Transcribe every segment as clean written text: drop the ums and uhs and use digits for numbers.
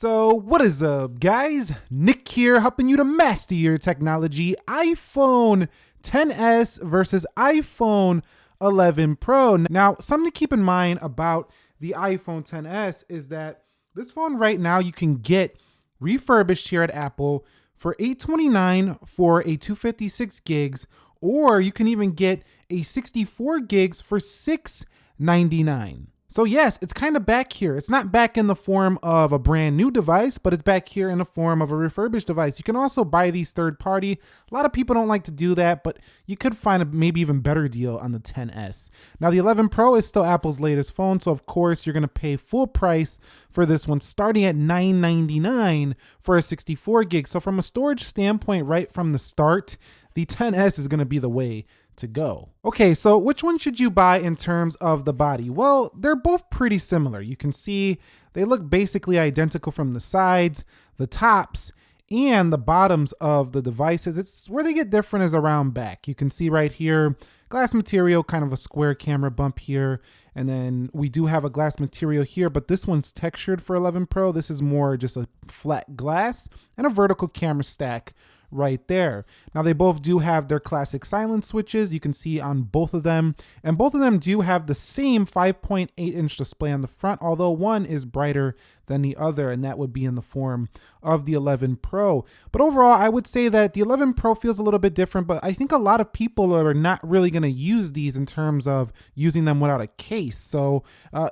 So what is up, guys? Nick here, helping you to master your technology. iPhone XS versus iPhone 11 Pro. Now, something to keep in mind about the iPhone XS is that this phone right now you can get refurbished here at Apple for $829 for a 256 gigs, or you can even get a 64 gigs for $699. So yes, it's kind of back here. It's not back in the form of a brand new device, but it's back here in the form of a refurbished device. You can also buy these third party. A lot of people don't like to do that, but you could find a maybe even better deal on the XS. Now the 11 Pro is still Apple's latest phone, so of course you're gonna pay full price for this one, starting at $999 for a 64 gig. So from a storage standpoint, right from the start, the XS is gonna be the way to go. Okay, so which one should you buy in terms of the body? Well, they're both pretty similar. You can see they look basically identical from the sides, the tops, and the bottoms of the devices. It's where they get different is around back. You can see right here, glass material, kind of a square camera bump here. And then we do have a glass material here, but this one's textured for 11 Pro. This is more just a flat glass and a vertical camera stack right there. Now they both do have their classic silent switches. You can see on both of them, and both of them do have the same 5.8-inch display on the front, although one is brighter than the other, and that would be in the form of the 11 Pro. But overall, I would say that the 11 Pro feels a little bit different, but I think a lot of people are not really going to use these in terms of using them without a case. So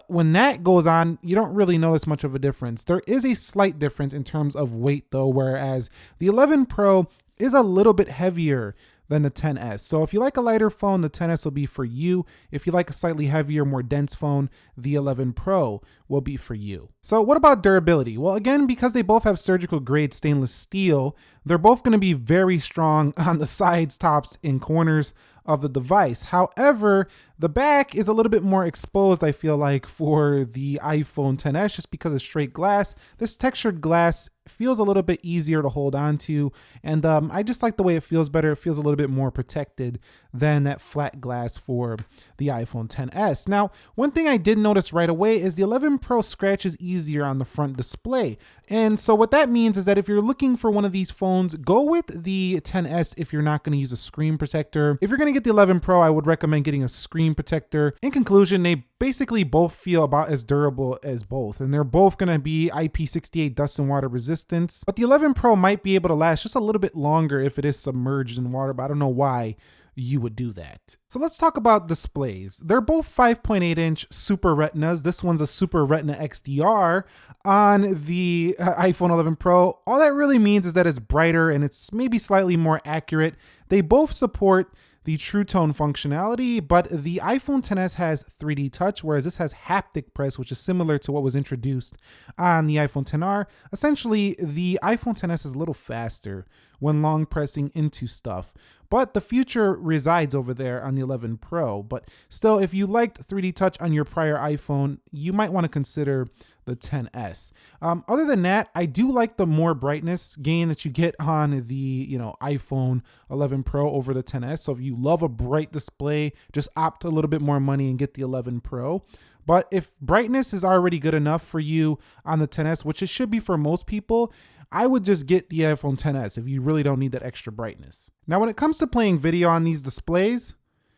when that goes on, you don't really notice much of a difference. There is a slight difference in terms of weight though, whereas the 11 Pro is a little bit heavier than the XS. So if you like a lighter phone, the XS will be for you. If you like a slightly heavier, more dense phone, the 11 Pro will be for you. So what about durability? Well, again, because they both have surgical grade stainless steel, they're both going to be very strong on the sides, tops, and corners of the device. However, the back is a little bit more exposed, I feel like, for the iPhone XS just because it's straight glass. This textured glass feels a little bit easier to hold on to, and I just like the way it feels better. It feels a little bit more protected than that flat glass for the iPhone XS. Now, one thing I did notice right away is the 11 Pro scratches easier on the front display. And so what that means is that if you're looking for one of these phones, go with the XS if you're not going to use a screen protector. If you're going to get the 11 Pro, I would recommend getting a screen protector. In conclusion, they basically both feel about as durable as both, and they're both going to be IP68 dust and water resistance, but the 11 Pro might be able to last just a little bit longer if it is submerged in water, but I don't know why you would do that. So let's talk about displays. They're both 5.8-inch Super Retinas. This one's a Super Retina XDR on the iPhone 11 Pro. All that really means is that it's brighter and it's maybe slightly more accurate. They both support the True Tone functionality, but the iPhone XS has 3D touch, whereas this has haptic press, which is similar to what was introduced on the iPhone XR. Essentially, the iPhone XS is a little faster when long pressing into stuff, but the future resides over there on the 11 Pro. But still, if you liked 3D touch on your prior iPhone, you might want to consider the XS. Other than that, I do like the more brightness gain that you get on the iPhone 11 Pro over the XS. So if you love a bright display, just opt a little bit more money and get the 11 Pro. But if brightness is already good enough for you on the XS, which it should be for most people, I would just get the iPhone XS if you really don't need that extra brightness. Now, when it comes to playing video on these displays,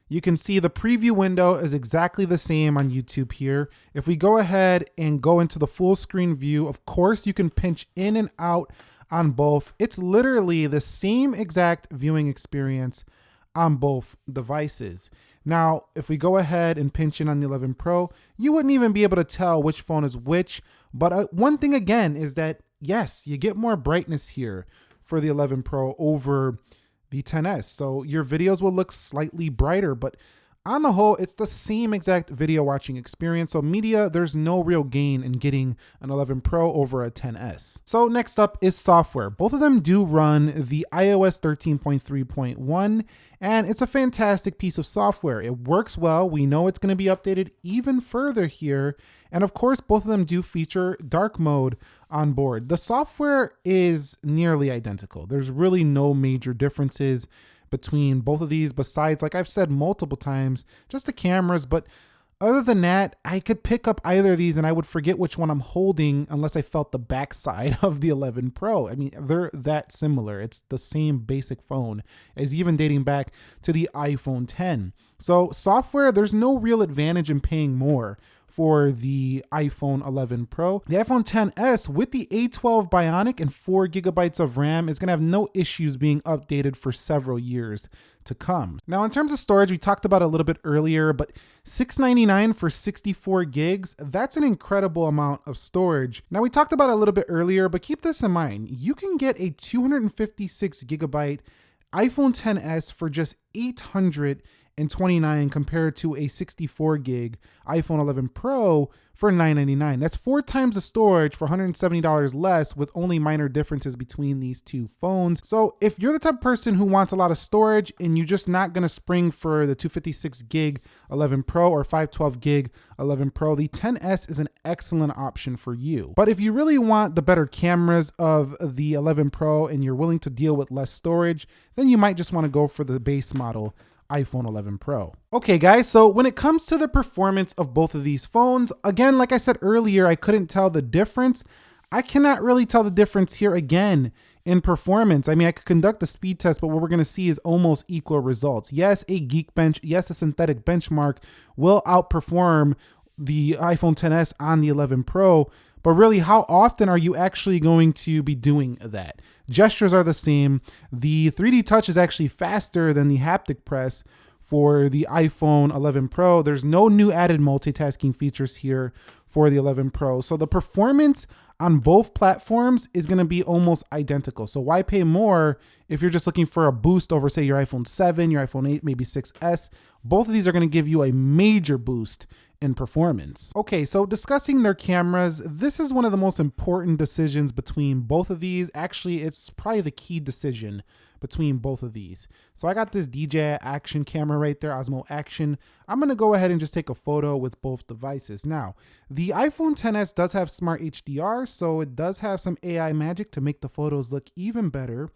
you can see the preview window is exactly the same on YouTube here. If we go ahead and go into the full screen view, of course, you can pinch in and out on both. It's literally the same exact viewing experience on both devices. Now, if we go ahead and pinch in on the 11 Pro, you wouldn't even be able to tell which phone is which. But one thing again is that, yes, you get more brightness here for the 11 Pro over the XS. So your videos will look slightly brighter, but on the whole, it's the same exact video watching experience. So media, there's no real gain in getting an 11 Pro over a XS. So next up is software. Both of them do run the iOS 13.3.1, and it's a fantastic piece of software. It works well. We know it's going to be updated even further here. And of course, both of them do feature dark mode on board. The software is nearly identical. There's really no major differences between both of these besides, like I've said multiple times, just the cameras. But Other than that, I could pick up either of these and I would forget which one I'm holding unless I felt the backside of the 11 Pro. I mean, they're that similar. It's the same basic phone as even dating back to the iPhone 10. So software, there's no real advantage in paying more for the iPhone 11 Pro. The iPhone XS with the A12 Bionic and 4 gigabytes of RAM is gonna have no issues being updated for several years to come. Now, in terms of storage, we talked about it a little bit earlier, but $699 for 64 gigs, that's an incredible amount of storage. Now, we talked about it a little bit earlier, but keep this in mind. You can get a 256 gigabyte iPhone XS for just $829 compared to a 64 gig iPhone 11 Pro for $999. That's 4 times the storage for $170 less, with only minor differences between these two phones. So if you're the type of person who wants a lot of storage and you're just not gonna spring for the 256 gig 11 Pro or 512 gig 11 Pro, the XS is an excellent option for you. But if you really want the better cameras of the 11 Pro and you're willing to deal with less storage, then you might just wanna go for the base model iPhone 11 Pro. Okay guys, so when it comes to the performance of both of these phones, again, like I said earlier, I couldn't tell the difference. I cannot really tell the difference here again in performance. I mean, I could conduct a speed test, but what we're gonna see is almost equal results. Yes, a Geekbench, yes, a synthetic benchmark will outperform the iPhone XS on the 11 Pro, but really, how often are you actually going to be doing that? Gestures are the same. The 3D touch is actually faster than the haptic press for the iPhone 11 Pro. There's no new added multitasking features here for the 11 Pro. So the performance on both platforms is gonna be almost identical. So why pay more if you're just looking for a boost over, say, your iPhone 7, your iPhone 8, maybe 6S? Both of these are gonna give you a major boost in performance. Okay, so discussing their cameras, this is one of the most important decisions between both of these. Actually, it's probably the key decision between both of these. So I got this DJI Action camera right there, Osmo Action. I'm gonna go ahead and just take a photo with both devices. Now, the iPhone XS does have Smart HDR, so it does have some AI magic to make the photos look even better.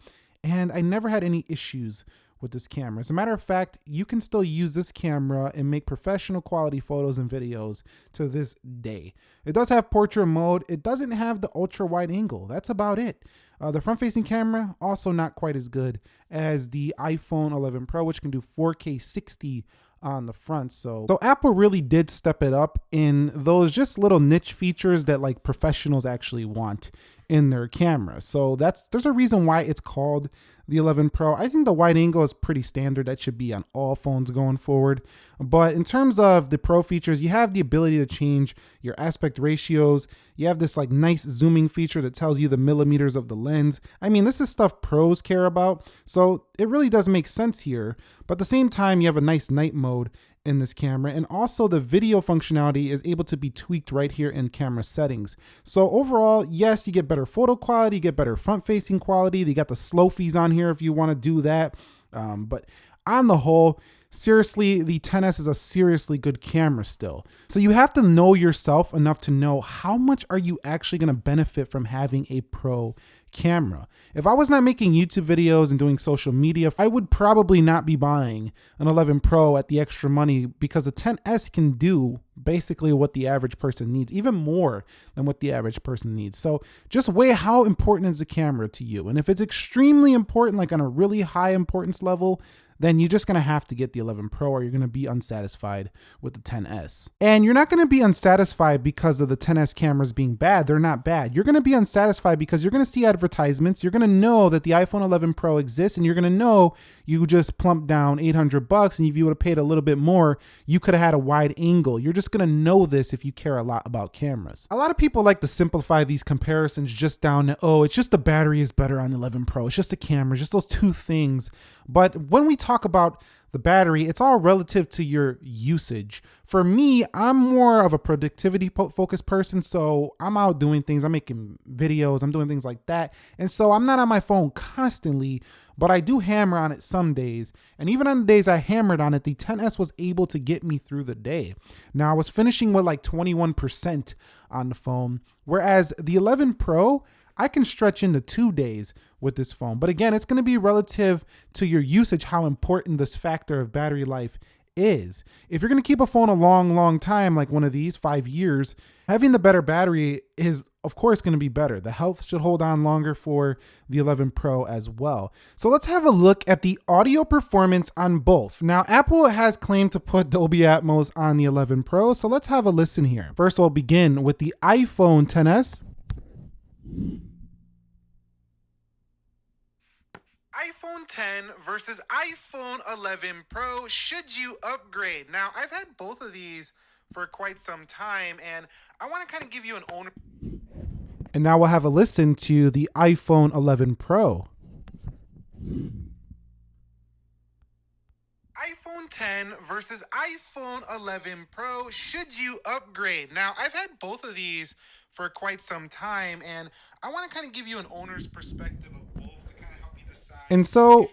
And I never had any issues with this camera. As a matter of fact, you can still use this camera and make professional quality photos and videos to this day. It does have portrait mode. It doesn't have the ultra wide angle. That's about it. The front facing camera, also not quite as good as the iPhone 11 Pro, which can do 4K 60 on the front. So Apple really did step it up in those just little niche features that like professionals actually want in their camera. So there's a reason why it's called the 11 Pro. I think the wide angle is pretty standard. That should be on all phones going forward. But in terms of the Pro features, you have the ability to change your aspect ratios. You have this like nice zooming feature that tells you the millimeters of the lens. I mean, this is stuff pros care about. So it really does make sense here. But at the same time, you have a nice night mode in this camera, and also the video functionality is able to be tweaked right here in camera settings. So overall, yes, you get better photo quality, you get better front facing quality. You got the slow fees on here if you want to do that. But on the whole, seriously, the XS is a seriously good camera still. So you have to know yourself enough to know how much are you actually going to benefit from having a Pro camera. If I was not making YouTube videos and doing social media, I would probably not be buying an 11 Pro at the extra money, because the XS can do basically what the average person needs, even more than what the average person needs. So just weigh how important is the camera to you. And if it's extremely important, like on a really high importance level, then you're just gonna have to get the 11 Pro, or you're gonna be unsatisfied with the XS. And you're not gonna be unsatisfied because of the XS cameras being bad. They're not bad. You're gonna be unsatisfied because you're gonna see advertisements. You're gonna know that the iPhone 11 Pro exists, and you're gonna know you just plumped down $800, and if you would have paid a little bit more, you could have had a wide angle. You're just gonna know this if you care a lot about cameras. A lot of people like to simplify these comparisons just down to, oh, it's just the battery is better on the 11 Pro. It's just the camera, just those two things. But when we talk about the battery, it's all relative to your usage. For me, I'm more of a productivity focused person. So I'm out doing things, I'm making videos, I'm doing things like that. And so I'm not on my phone constantly, but I do hammer on it some days. And even on the days I hammered on it, the XS was able to get me through the day. Now I was finishing with like 21% on the phone, whereas the 11 Pro, I can stretch into 2 days with this phone. But again, it's going to be relative to your usage, how important this factor of battery life is. If you're gonna keep a phone a long time, like one of these, 5 years, having the better battery is of course gonna be better. The health should hold on longer for the 11 Pro as well. So let's have a look at the audio performance on both. Now, Apple has claimed to put Dolby Atmos on the 11 Pro, so let's have a listen here. First, we'll begin with the iPhone XS. iPhone 10 versus iPhone 11 Pro. Should you upgrade? Now, I've had both of these for quite some time, and I want to kind of give you an owner. And now we'll have a listen to the iPhone 11 Pro. iPhone 10 versus iPhone 11 Pro. Should you upgrade? Now, I've had both of these for quite some time, and I want to kind of give you an owner's perspective of both to kind of help you decide. And so,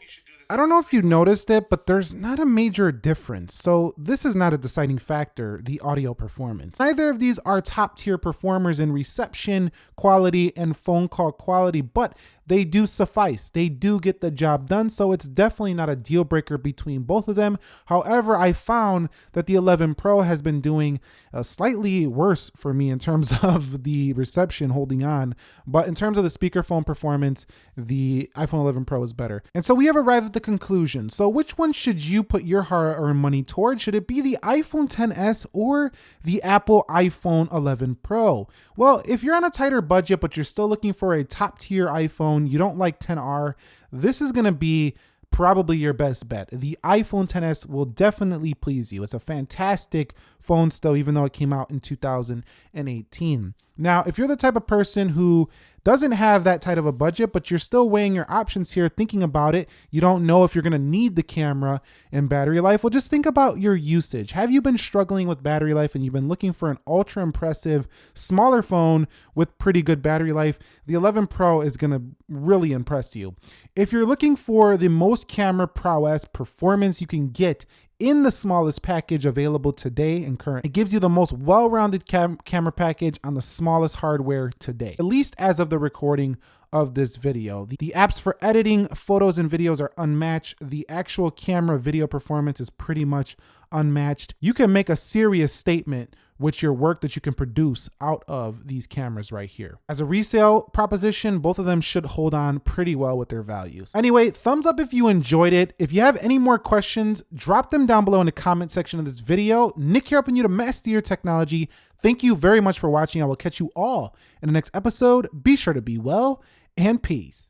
I don't know if you noticed it, but there's not a major difference. So this is not a deciding factor, the audio performance. Neither of these are top tier performers in reception quality and phone call quality, but they do suffice. They do get the job done. So it's definitely not a deal breaker between both of them. However, I found that the 11 Pro has been doing slightly worse for me in terms of the reception holding on. But in terms of the speakerphone performance, the iPhone 11 Pro is better. And so we have arrived at the conclusion. So which one should you put your hard-earned money towards? Should it be the iPhone XS or the Apple iPhone 11 Pro? Well, if you're on a tighter budget, but you're still looking for a top tier iPhone, you don't like XR, this is going to be probably your best bet. The iPhone XS will definitely please you. It's a fantastic phone still, even though it came out in 2018. Now, if you're the type of person who doesn't have that tight of a budget, but you're still weighing your options here, thinking about it, you don't know if you're going to need the camera and battery life, well, just think about your usage. Have you been struggling with battery life and you've been looking for an ultra impressive, smaller phone with pretty good battery life? The 11 Pro is going to really impress you. If you're looking for the most camera prowess performance you can get in the smallest package available today and current, it gives you the most well-rounded camera package on the smallest hardware today, at least as of the recording of this video. The apps for editing photos and videos are unmatched. The actual camera video performance is pretty much unmatched. You can make a serious statement with your work that you can produce out of these cameras right here. As a resale proposition, both of them should hold on pretty well with their values. Anyway, thumbs up if you enjoyed it. If you have any more questions, drop them down below in the comment section of this video. Nick here helping you to master your technology. Thank you very much for watching. I will catch you all in the next episode. Be sure to be well and peace.